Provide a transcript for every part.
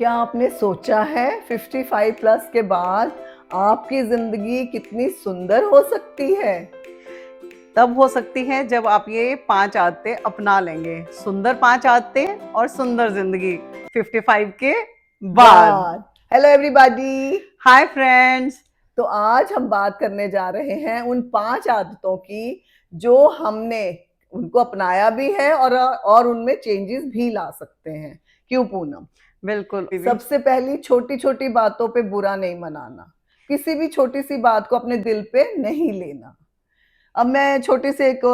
क्या आपने सोचा है 55 प्लस के बाद आपकी जिंदगी कितनी सुंदर हो सकती है? तब हो सकती है जब आप ये 5 आदतें अपना लेंगे। सुंदर 5 आदतें और सुंदर जिंदगी 55 के बाद। बाद हेलो एवरीबॉडी। Hi friends. तो आज हम बात करने जा रहे हैं उन 5 आदतों की जो हमने उनको अपनाया भी है और उनमें चेंजेस भी ला सकते हैं। क्यों पूनम? बिल्कुल दीदी। सबसे पहली, छोटी छोटी बातों पे बुरा नहीं मनाना। किसी भी छोटी सी बात को अपने दिल पे नहीं लेना। अब मैं छोटी सी एक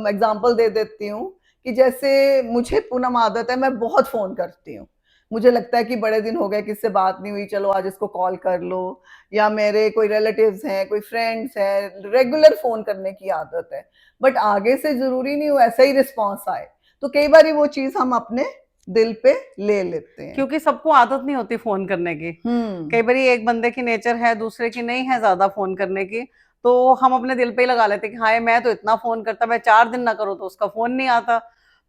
एग्जांपल दे देती हूँ कि जैसे मुझे पूनम आदत है, मैं बहुत फोन करती हूँ। मुझे लगता है कि बड़े दिन हो गए किससे बात नहीं हुई, चलो आज इसको कॉल कर लो। या मेरे कोई रिलेटिव्स हैं, कोई फ्रेंड्स हैं, रेगुलर फोन करने की आदत है। बट आगे से जरूरी नहीं वो ऐसा ही रिस्पॉन्स आए, तो कई बार वो चीज हम अपने दिल पे ले लेते हैं। क्योंकि सबको आदत नहीं होती फोन करने की। कई बार एक बंदे की नेचर है, दूसरे की नहीं है ज्यादा फोन करने की। तो हम अपने दिल पे ही लगा लेते कि हाय मैं तो इतना फोन करता, मैं 4 दिन ना करूँ तो उसका फोन नहीं आता।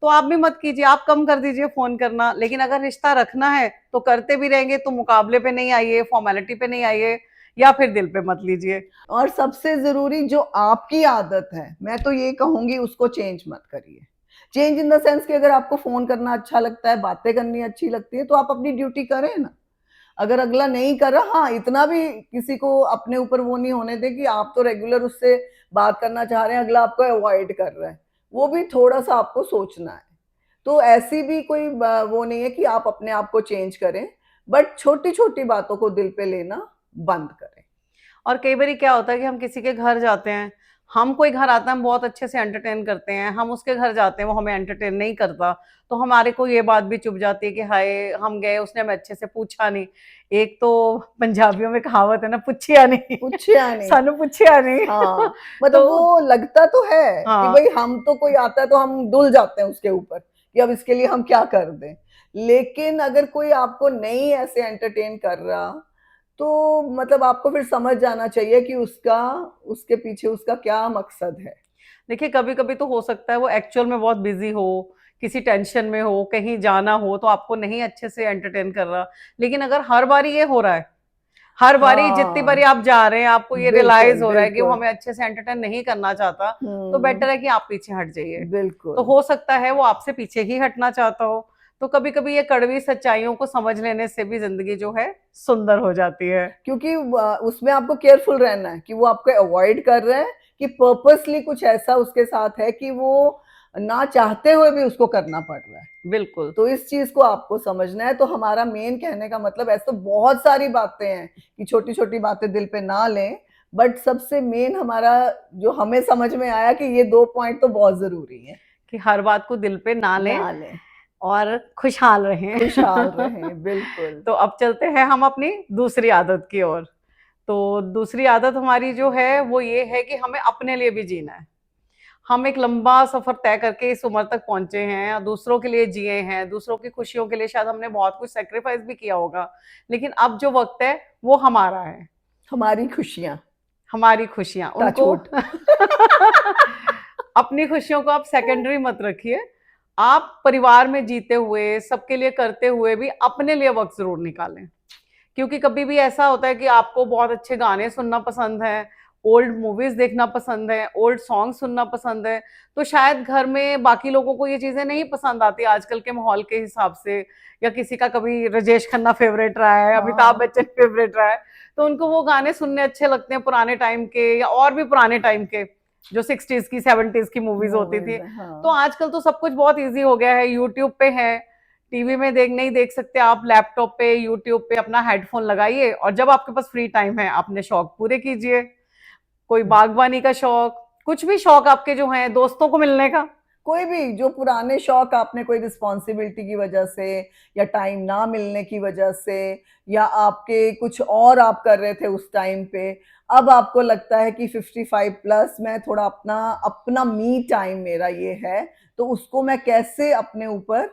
तो आप भी मत कीजिए, आप कम कर दीजिए फोन करना। लेकिन अगर रिश्ता रखना है तो करते भी रहेंगे, तो मुकाबले पे नहीं आइए, फॉर्मेलिटी पे नहीं आइए, या फिर दिल पे मत लीजिए। और सबसे जरूरी जो आपकी आदत है, मैं तो ये कहूंगी उसको चेंज मत करिए। चेंज इन द सेंस कि अगर आपको फोन करना अच्छा लगता है, बातें करनी अच्छी लगती है, तो आप अपनी ड्यूटी करें ना। अगर अगला नहीं कर रहा, हाँ, इतना भी किसी को अपने ऊपर वो नहीं होने दे कि आप तो रेगुलर उससे बात करना चाह रहे हैं, अगला आपको अवॉइड कर रहा है। वो भी थोड़ा सा आपको सोचना है। तो ऐसी भी कोई वो नहीं है कि आप अपने आप को चेंज करें, बट छोटी छोटी बातों को दिल पे लेना बंद करें। और कई बार क्या होता है कि हम किसी के घर जाते हैं, हम कोई घर आता है, हम बहुत अच्छे से एंटरटेन करते हैं, हम उसके घर जाते हैं, वो हमें एंटरटेन नहीं करता। तो हमारे को ये बात भी चुभ जाती है कि हाय हम गए, उसने हमें अच्छे से पूछा नहीं। एक तो पंजाबियों में कहावत है ना, पुछिया नहीं। पूछया नहीं। सानू पुछिया नहीं। हाँ, मतलब तो वो लगता तो है कि हाँ, भाई हम तो, कोई आता है तो हम डुल जाते हैं उसके ऊपर कि अब इसके लिए हम क्या कर दें। लेकिन अगर कोई आपको नहीं ऐसे एंटरटेन कर रहा, तो मतलब आपको फिर समझ जाना चाहिए कि उसका, उसके पीछे उसका क्या मकसद है। देखिए कभी कभी तो हो सकता है वो एक्चुअल में बहुत बिजी हो, किसी टेंशन में हो, कहीं जाना हो, तो आपको नहीं अच्छे से एंटरटेन कर रहा। लेकिन अगर हर बारी ये हो रहा है, हर बारी जितनी बारी हाँ, आप जा रहे हैं आपको ये रियलाइज बिल्कुल हो रहा है कि वो बिल्कुल। हमें अच्छे से एंटरटेन नहीं करना चाहता, तो हम्म। बेटर है कि आप पीछे हट जाइए। तो बिल्कुल। हो सकता है वो आपसे पीछे ही हटना चाहता हो। तो कभी कभी ये कड़वी सच्चाइयों को समझ लेने से भी जिंदगी जो है सुंदर हो जाती है। क्योंकि उसमें आपको केयरफुल रहना है कि वो आपको अवॉइड कर रहे हैं, कि पर्पसली कुछ ऐसा उसके साथ है कि वो ना चाहते हुए भी उसको करना पड़ रहा है। बिल्कुल। तो इस चीज को आपको समझना है। तो हमारा मेन कहने का मतलब, ऐसे तो बहुत सारी बातें हैं कि छोटी छोटी बातें दिल पे ना लें, बट सबसे मेन हमारा जो हमें समझ में आया कि ये 2 पॉइंट तो बहुत जरूरी है। कि हर बात को दिल पे ना लें ना लें, और खुशहाल रहें। खुशहाल रहें, बिल्कुल। तो अब चलते हैं हम अपनी दूसरी आदत की ओर। तो दूसरी आदत हमारी जो है वो ये है कि हमें अपने लिए भी जीना है। हम एक लंबा सफर तय करके इस उम्र तक पहुंचे हैं, दूसरों के लिए जिए हैं, दूसरों की खुशियों के लिए शायद हमने बहुत कुछ सेक्रीफाइस भी किया होगा। लेकिन अब जो वक्त है वो हमारा है। हमारी खुशियां। हमारी खुशियां उनको टचवुड। अपनी खुशियों को आप सेकेंडरी मत रखिए। आप परिवार में जीते हुए, सबके लिए करते हुए भी अपने लिए वक्त जरूर निकालें। क्योंकि कभी भी ऐसा होता है कि आपको बहुत अच्छे गाने सुनना पसंद है, ओल्ड मूवीज देखना पसंद है, ओल्ड सॉन्ग सुनना पसंद है। तो शायद घर में बाकी लोगों को ये चीजें नहीं पसंद आती आजकल के माहौल के हिसाब से, या किसी का कभी राजेश खन्ना फेवरेट रहा है, अमिताभ हाँ, बच्चन फेवरेट रहा है। तो उनको वो गाने सुनने अच्छे लगते हैं पुराने टाइम के, या और भी पुराने टाइम के जो 60s की 70s की मूवीज होती थी। मूवीज है, तो हाँ। आजकल तो सब कुछ बहुत ईजी हो गया है, यूट्यूब पे है। टीवी में देख नहीं देख सकते आप, लैपटॉप पे यूट्यूब पे अपना हेडफोन लगाइए और जब आपके पास फ्री टाइम है अपने शौक पूरे कीजिए। कोई बागवानी का शौक, कुछ भी शौक आपके जो हैं, दोस्तों को मिलने का। कोई भी जो पुराने शौक आपने कोई रिस्पॉन्सिबिलिटी की वजह से, या टाइम ना मिलने की वजह से, या आपके कुछ और आप कर रहे थे उस टाइम पे, अब आपको लगता है कि 55 प्लस मैं थोड़ा अपना अपना मी टाइम मेरा ये है, तो उसको मैं कैसे अपने ऊपर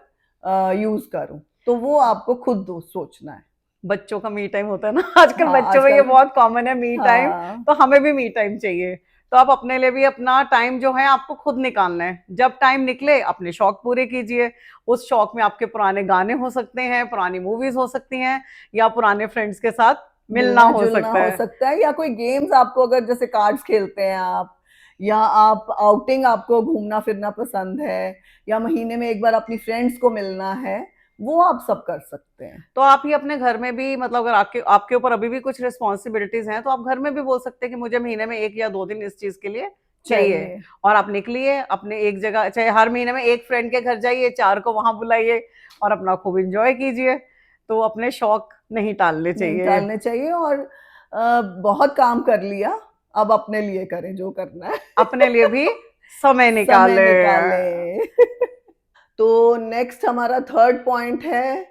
यूज करूं, तो वो आपको खुद सोचना है। बच्चों का मी टाइम होता है ना, आजकल हाँ, बच्चों में ये आजकल। बहुत कॉमन है मी टाइम। हाँ, तो हमें भी मी टाइम चाहिए। तो आप अपने लिए भी अपना टाइम जो है आपको खुद निकालना है। जब टाइम निकले अपने शौक पूरे कीजिए। उस शौक में आपके पुराने गाने हो सकते हैं, पुरानी मूवीज हो सकती हैं, या पुराने फ्रेंड्स के साथ मिलना मिलना हो जुलना सकता हो है। सकता है, या कोई गेम्स आपको, अगर जैसे कार्ड्स खेलते हैं आप, या आप आउटिंग, आपको घूमना फिरना पसंद है, या महीने में एक बार अपनी फ्रेंड्स को मिलना है, वो आप सब कर सकते हैं। तो आप ही अपने घर में भी, मतलब अगर आपके आपके ऊपर अभी भी कुछ रिस्पॉन्सिबिलिटीज हैं, तो आप घर में भी बोल सकते हैं कि मुझे महीने में 1 या 2 दिन इस चीज के लिए चाहिए। चाहिए। और आप निकलिए अपने एक जगह, चाहे हर महीने में एक फ्रेंड के घर जाइए, 4 को वहां बुलाइए और अपना खूब इंजॉय कीजिए। तो अपने शौक नहीं टालने नहीं चाहिए। टालने चाहिए। और बहुत काम कर लिया, अब अपने लिए करें जो करना है। अपने लिए भी समय समय निकाले। निकालें। तो नेक्स्ट हमारा थर्ड पॉइंट है,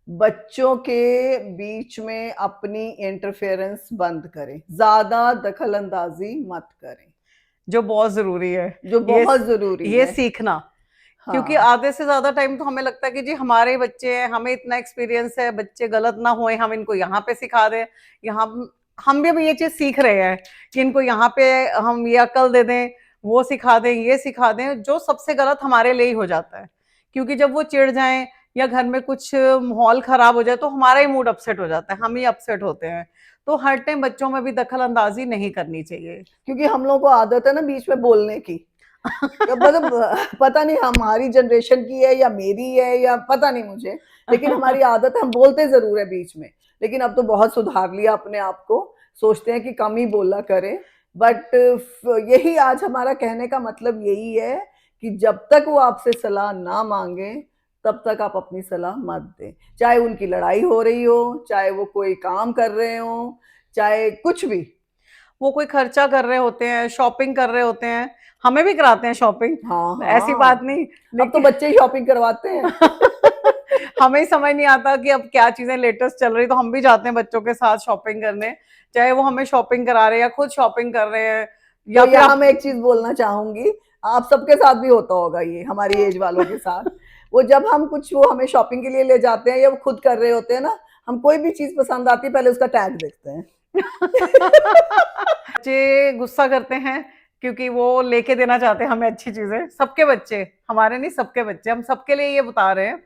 बच्चों के बीच में अपनी इंटरफेरेंस बंद करें, ज्यादा दखल अंदाजी मत करें, जो बहुत जरूरी है। जो ये बहुत जरूरी ये है। सीखना। क्योंकि हाँ। आधे से ज्यादा टाइम तो हमें लगता है कि जी हमारे बच्चे हैं, हमें इतना एक्सपीरियंस है, बच्चे गलत ना होए, हम इनको यहाँ पे सिखा दें। यहाँ हम भी अब ये चीज सीख रहे हैं कि इनको यहाँ पे हम ये अकल दे दें, वो सिखा दें, ये सिखा दें, जो सबसे गलत हमारे लिए ही हो जाता है। क्योंकि जब वो चिढ़ जाएं या घर में कुछ माहौल खराब हो जाए तो हमारा ही मूड अपसेट हो जाता है, हम ही अपसेट होते हैं। तो हर टाइम बच्चों में भी दखल अंदाजी नहीं करनी चाहिए। क्योंकि हम लोगों को आदत है ना बीच में बोलने की। मतलब पता नहीं हमारी जनरेशन की है या मेरी है, या पता नहीं मुझे, लेकिन हमारी आदत है, हम बोलते जरूर है बीच में। लेकिन अब तो बहुत सुधार लिया अपने आप को, सोचते हैं कि कम ही बोला करें। बट यही आज हमारा कहने का मतलब यही है कि जब तक वो आपसे सलाह ना मांगे, तब तक आप अपनी सलाह मत दें। चाहे उनकी लड़ाई हो रही हो, चाहे वो कोई काम कर रहे हो, चाहे कुछ भी। वो कोई खर्चा कर रहे होते हैं, शॉपिंग कर रहे होते हैं, हमें भी कराते हैं शॉपिंग, हाँ ऐसी बात हाँ। नहीं। अब तो लेकिन बच्चे ही शॉपिंग करवाते हैं। हमें ही समझ नहीं आता कि अब क्या चीजें लेटेस्ट चल रही, तो हम भी जाते हैं बच्चों के साथ शॉपिंग करने, चाहे वो हमें शॉपिंग करा रहे हैं या खुद शॉपिंग कर रहे हैं। तो या फिर यहाँ आप मैं एक चीज बोलना चाहूंगी, आप सबके साथ भी होता होगा ये, हमारी एज वालों के साथ। वो जब हम कुछ, वो हमें शॉपिंग के लिए ले जाते हैं या वो खुद कर रहे होते हैं ना, हम कोई भी चीज पसंद आती है पहले उसका टैग देखते हैं। बच्चे गुस्सा करते हैं क्योंकि वो लेके देना चाहते हैं हमें अच्छी चीजें। सबके बच्चे, हमारे नहीं, सबके बच्चे, हम सबके लिए ये बता रहे हैं।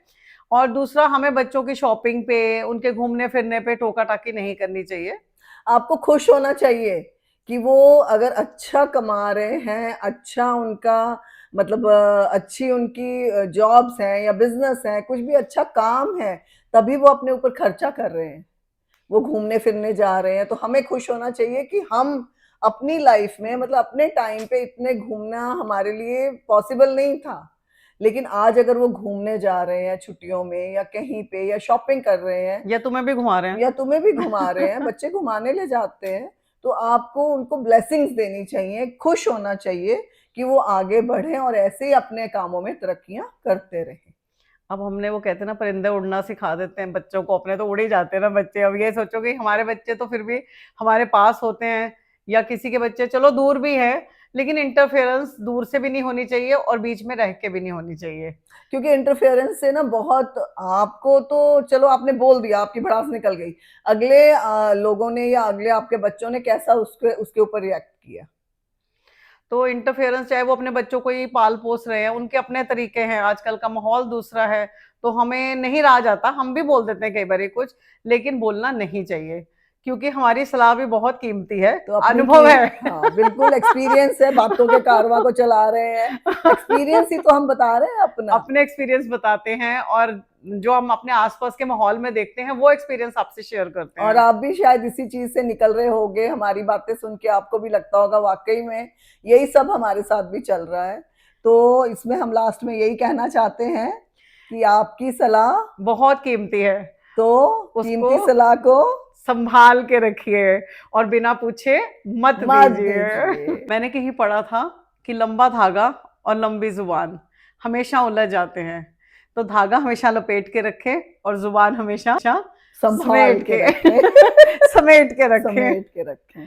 और दूसरा, हमें बच्चों की शॉपिंग पे, उनके घूमने फिरने पे टोका टाकी नहीं करनी चाहिए। आपको खुश होना चाहिए कि वो अगर अच्छा कमा रहे हैं, अच्छा उनका मतलब अच्छी उनकी जॉब्स हैं या बिजनेस है, कुछ भी अच्छा काम है, तभी वो अपने ऊपर खर्चा कर रहे हैं, वो घूमने फिरने जा रहे हैं। तो हमें खुश होना चाहिए कि हम अपनी लाइफ में, मतलब अपने टाइम पे इतने घूमना हमारे लिए पॉसिबल नहीं था, लेकिन आज अगर वो घूमने जा रहे हैं छुट्टियों में या कहीं पे, या शॉपिंग कर रहे हैं, या तुम्हें भी घुमा रहे या हैं। तुम्हें भी घुमा रहे हैं, बच्चे घुमाने ले जाते हैं, तो आपको उनको ब्लेसिंग्स देनी चाहिए, खुश होना चाहिए कि वो आगे बढ़े और ऐसे ही अपने कामों में तरक्कियां करते रहें। अब हमने, वो कहते हैं ना, परिंदे उड़ना सिखा देते हैं बच्चों को, अपने तो उड़ ही जाते हैं ना बच्चे। अब ये सोचो कि हमारे बच्चे तो फिर भी हमारे पास होते हैं, या किसी के बच्चे चलो दूर भी है, लेकिन इंटरफेरेंस दूर से भी नहीं होनी चाहिए और बीच में रह के भी नहीं होनी चाहिए। क्योंकि इंटरफेरेंस से ना बहुत, आपको तो चलो आपने बोल दिया, आपकी भड़ास निकल गई, अगले लोगों ने या अगले आपके बच्चों ने कैसा उसके उसके ऊपर रिएक्ट किया। तो इंटरफेरेंस, चाहे वो अपने बच्चों को ही पाल पोस रहे हैं, उनके अपने तरीके हैं, आजकल का माहौल दूसरा है, तो हमें नहीं रहा जाता, हम भी बोल देते हैं कई बार कुछ, लेकिन बोलना नहीं चाहिए, क्योंकि हमारी सलाह भी बहुत कीमती है, तो अपनी की, अनुभव है। हाँ बिल्कुल, एक्सपीरियंस है, बातों के कारवां को चला रहे हैं, एक्सपीरियंस ही तो हम बता रहे हैं अपना। अपने एक्सपीरियंस बताते हैं, और जो हम अपने आसपास के माहौल में देखते हैं वो एक्सपीरियंस आपसे शेयर करते और हैं। आप भी शायद इसी चीज से निकल रहे होंगे, हमारी बातें सुन के आपको भी लगता होगा वाकई में यही सब हमारे साथ भी चल रहा है। तो इसमें हम लास्ट में यही कहना चाहते हैं कि आपकी सलाह, बहुत कीमती है, तो उसको कीमती सलाह को संभाल के रखिए और बिना पूछे मत मत दीजिए। दीजिए। मैंने कहीं पढ़ा था कि लंबा धागा और लंबी जुबान हमेशा उलझ जाते हैं, तो धागा हमेशा लपेट के रखें और जुबान हमेशा संभाल समेट के के रखें। समेट के रखें। समेट के रखें।